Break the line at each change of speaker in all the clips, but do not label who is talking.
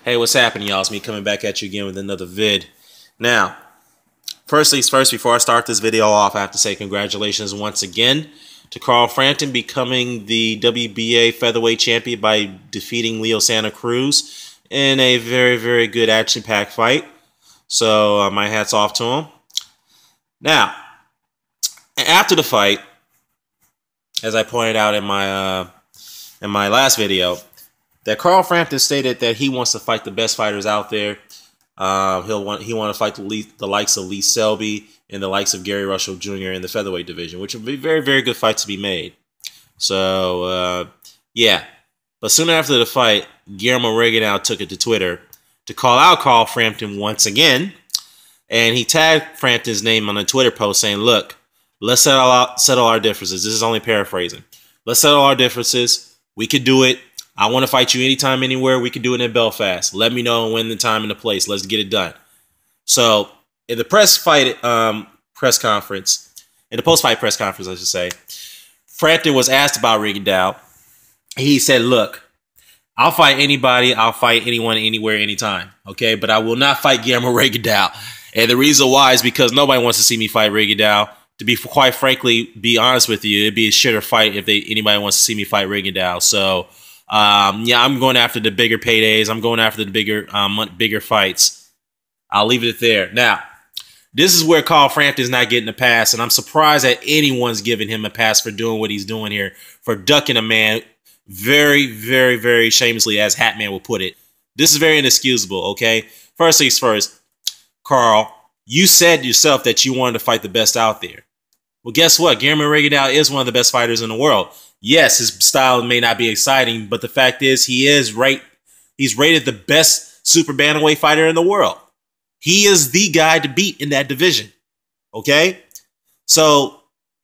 Hey, what's happening, y'all? It's me coming back at you again with another vid. Now, first things first, before I start this video off, I have to say congratulations once again to Carl Frampton becoming the WBA featherweight champion by defeating Leo Santa Cruz in a very, very good action-packed fight. So, my hat's off to him. Now, after the fight, as I pointed out in my last video, that Carl Frampton stated that he wants to fight the best fighters out there. He want to fight the likes of Selby and the likes of Gary Russell Jr. in the featherweight division, which would be very, very good fights to be made. So, yeah. But soon after the fight, Guillermo took it to Twitter to call out Carl Frampton once again. And he tagged Frampton's name on a Twitter post saying, look, let's settle our differences. This is only paraphrasing. Let's settle our differences. We could do it. I want to fight you anytime, anywhere. We can do it in Belfast. Let me know when the time and the place. Let's get it done. So, in the post-fight press conference, I should say, Frampton was asked about Rigondeaux. He said, look, I'll fight anybody. I'll fight anyone, anywhere, anytime. Okay? But I will not fight Guillermo Rigondeaux. And the reason why is because nobody wants to see me fight Rigondeaux. To be quite frankly, be honest with you, it'd be a shitter fight if anybody wants to see me fight Rigondeaux. So, yeah, I'm going after the bigger paydays. I'm going after the bigger fights. I'll leave it there. Now, this is where Carl Frampton's not getting a pass, and I'm surprised that anyone's giving him a pass for doing what he's doing here, for ducking a man very, very, very shamelessly, as Hatman will put it. This is very inexcusable, okay? First things first, Carl, you said yourself that you wanted to fight the best out there. Well, guess what? Guillermo Rigondeaux is one of the best fighters in the world. Yes, his style may not be exciting, but the fact is he's rated the best super bantamweight fighter in the world. He is the guy to beat in that division. Okay? So,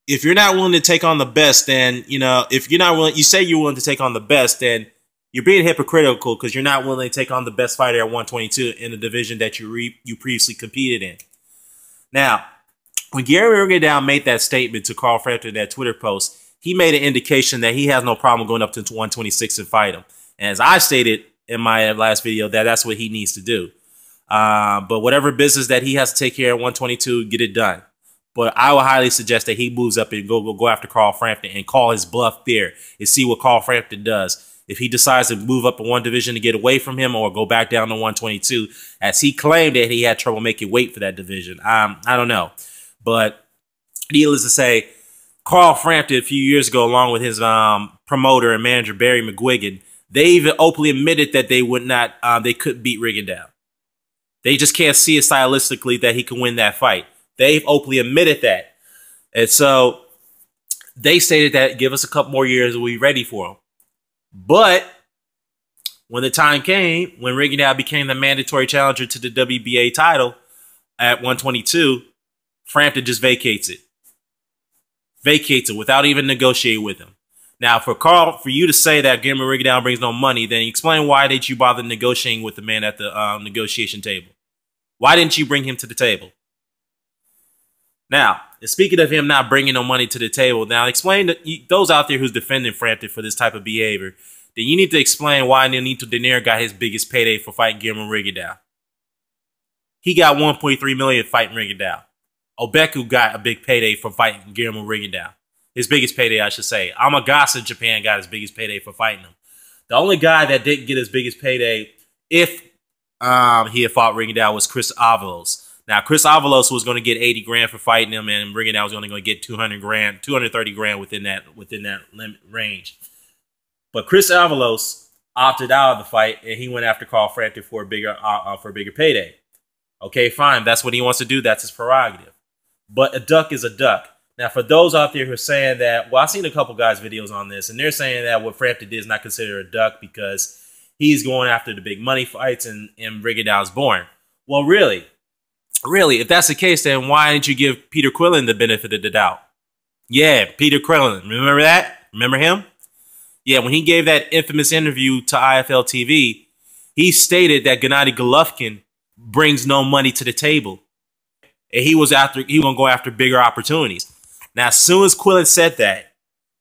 if you're not willing to take on the best, then, if you're not willing, you say you're willing to take on the best, then you're being hypocritical because you're not willing to take on the best fighter at 122 in the division that you previously competed in. Now, when Guillermo Rigondeaux made that statement to Carl Frampton in that Twitter post, he made an indication that he has no problem going up to 126 and fight him. And as I stated in my last video, that's what he needs to do. But whatever business that he has to take care of at 122, get it done. But I would highly suggest that he moves up and go after Carl Frampton and call his bluff there and see what Carl Frampton does. If he decides to move up in one division to get away from him or go back down to 122, as he claimed that he had trouble making weight for that division. I don't know. But needless to say, Carl Frampton a few years ago, along with his promoter and manager Barry McGuigan, they even openly admitted that they couldn't beat Rigondeaux. They just can't see it stylistically that he can win that fight. They've openly admitted that. And so they stated that give us a couple more years and we'll be ready for him. But when the time came, when Rigondeaux became the mandatory challenger to the WBA title at 122, Frampton just vacates it. Vacates it without even negotiating with him. Now, for you to say that Guillermo Rigondeaux brings no money, then explain why did you bother negotiating with the man at the negotiation table? Why didn't you bring him to the table? Now, speaking of him not bringing no money to the table, now explain to those out there who's defending Frampton for this type of behavior, then you need to explain why I Didnt Denier got his biggest payday for fighting Guillermo Rigondeaux. He got $1.3 million fighting Rigondeaux. Obeku got a big payday for fighting Guillermo Rigondeaux. His biggest payday, I should say. Amagasa in Japan got his biggest payday for fighting him. The only guy that didn't get his biggest payday if he had fought Rigondeaux was Chris Avalos. Now, Chris Avalos was going to get 80 grand for fighting him, and Rigondeaux was only going to get 230 grand within that limit range. But Chris Avalos opted out of the fight, and he went after Carl Frampton for a bigger payday. Okay, fine. That's what he wants to do. That's his prerogative. But a duck is a duck. Now, for those out there who are saying that, well, I've seen a couple guys' videos on this, and they're saying that what Frampton did is not considered a duck because he's going after the big money fights and Rigondeaux is boring. Well, really, if that's the case, then why didn't you give Peter Quillen the benefit of the doubt? Yeah, Peter Quillen. Remember that? Remember him? Yeah, when he gave that infamous interview to IFL TV, he stated that Gennady Golovkin brings no money to the table. And he was going to go after bigger opportunities. Now, as soon as Quillen said that,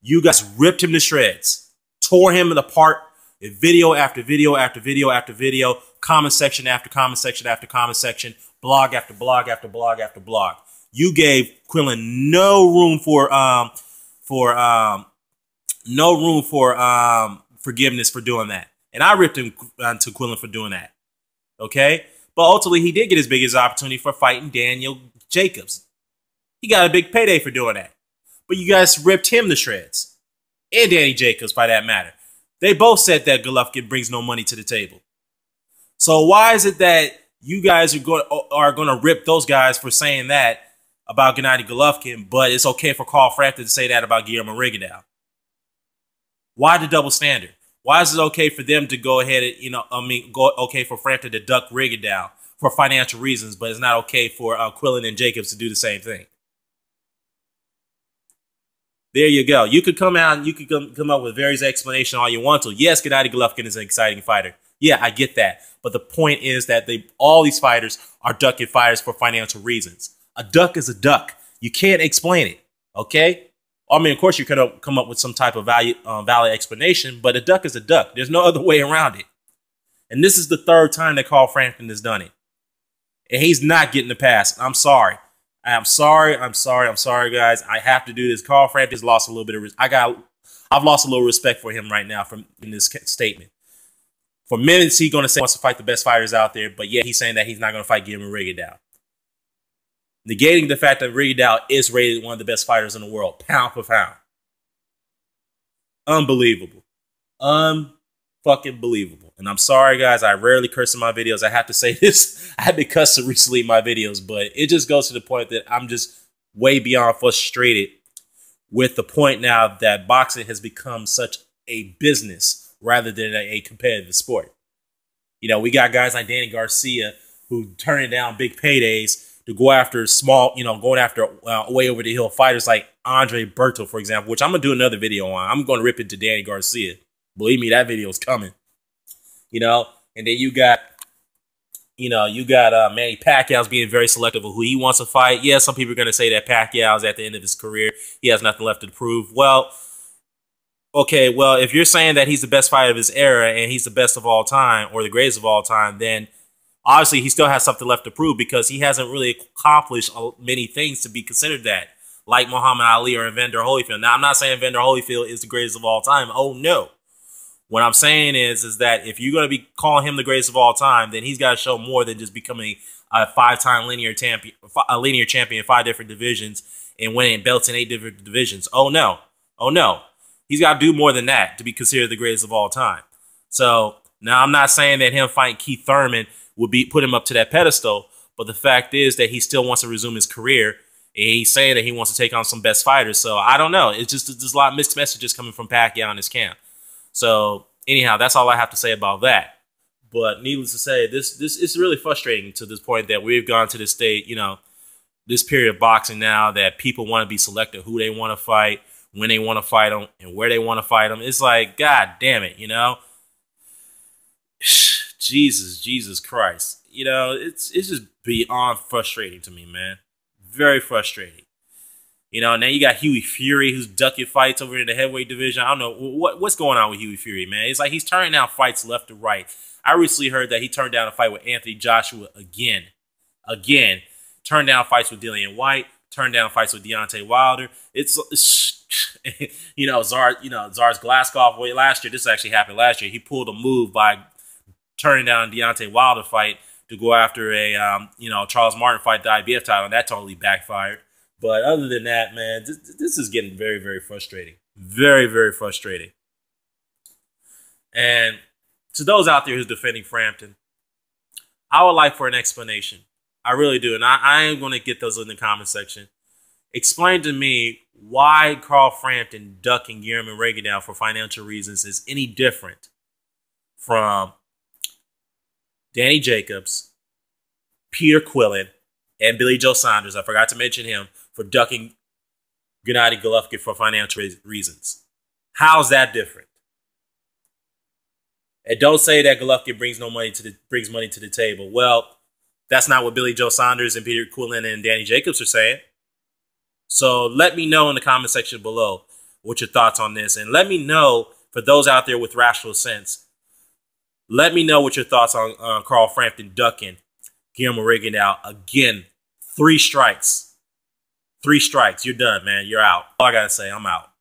you guys ripped him to shreds, tore him apart Video after video after video after video, comment section after comment section after comment section, blog after blog after blog after blog. You gave Quillen no room for forgiveness for doing that. And I ripped him to Quillen for doing that. Okay? But ultimately, he did get his biggest opportunity for fighting Daniel Jacobs. He got a big payday for doing that. But you guys ripped him to shreds. And Danny Jacobs, by that matter. They both said that Golovkin brings no money to the table. So why is it that you guys are going to rip those guys for saying that about Gennady Golovkin, but it's okay for Carl Frampton to say that about Guillermo Rigondeaux? Why the double standard? Why is it okay for them to go ahead and, okay for Frampton to duck Rigondeaux for financial reasons, but it's not okay for Quillen and Jacobs to do the same thing? There you go. You could come out and you could come up with various explanations all you want to. Yes, Gennady Golovkin is an exciting fighter. Yeah, I get that. But the point is that all these fighters are ducking fighters for financial reasons. A duck is a duck. You can't explain it, okay? I mean, of course, you could come up with some type of valid explanation, but a duck is a duck. There's no other way around it. And this is the third time that Carl Frampton has done it. And he's not getting the pass. I'm sorry. I'm sorry, guys. I have to do this. Carl Frampton's lost a little bit of I've lost a little respect for him right now in this statement. For minutes, he's going to say he wants to fight the best fighters out there, but yet he's saying that he's not going to fight Guillermo Rigondeaux. Negating the fact that Rigondeaux is rated one of the best fighters in the world, pound for pound. Unbelievable. Unfucking believable. And I'm sorry, guys. I rarely curse in my videos. I have to say this. I have been cussing recently in my videos, but it just goes to the point that I'm just way beyond frustrated with the point now that boxing has become such a business rather than a competitive sport. You know, we got guys like Danny Garcia who turning down big paydays to go after small, going after way over the hill fighters like Andre Berto, for example, which I'm going to do another video on. I'm going to rip into Danny Garcia. Believe me, that video is coming. And then you got Manny Pacquiao's being very selective of who he wants to fight. Yeah, some people are going to say that Pacquiao's at the end of his career. He has nothing left to prove. Well, okay, well, if you're saying that he's the best fighter of his era and he's the best of all time or the greatest of all time, then obviously he still has something left to prove because he hasn't really accomplished many things to be considered that, like Muhammad Ali or Evander Holyfield. Now, I'm not saying Evander Holyfield is the greatest of all time. Oh, no. What I'm saying is that if you're going to be calling him the greatest of all time, then he's got to show more than just becoming a five-time linear champion in 5 different divisions and winning belts in 8 different divisions. Oh, no. Oh, no. He's got to do more than that to be considered the greatest of all time. So, now I'm not saying that him fighting Keith Thurman would put him up to that pedestal, but the fact is that he still wants to resume his career, and he's saying that he wants to take on some best fighters. So, I don't know. It's just there's a lot of mixed messages coming from Pacquiao in his camp. So, anyhow, that's all I have to say about that. But needless to say, this is really frustrating to this point that we've gone to this state, this period of boxing now that people want to be selective who they want to fight, when they want to fight them, and where they want to fight them. It's like, God damn it, Jesus Christ. It's just beyond frustrating to me, man. Very frustrating. Now you got Hughie Fury who's ducking fights over in the heavyweight division. I don't know what's going on with Hughie Fury, man. It's like he's turning down fights left to right. I recently heard that he turned down a fight with Anthony Joshua again. Turned down fights with Dillian White. Turned down fights with Deontay Wilder. It's Zars Glaskov last year. This actually happened last year. He pulled a move by turning down a Deontay Wilder fight to go after a Charles Martin fight, the IBF title, and that totally backfired. But other than that, man, this is getting very, very frustrating. Very, very frustrating. And to those out there who's defending Frampton, I would like for an explanation. I really do. And I am going to get those in the comment section. Explain to me why Carl Frampton ducking Guillermo Rigondeaux for financial reasons is any different from Danny Jacobs, Peter Quillen, and Billy Joe Saunders. I forgot to mention him for ducking Gennady Golovkin for financial reasons. How's that different? And don't say that Golovkin brings money to the table. Well, that's not what Billy Joe Saunders and Peter Quillen and Danny Jacobs are saying. So let me know in the comment section below what your thoughts on this. And let me know, for those out there with rational sense, Let me know what your thoughts on Carl Frampton ducking Guillermo Rigondeaux. Again, 3 strikes. 3 strikes. You're done, man. You're out. All I got to say, I'm out.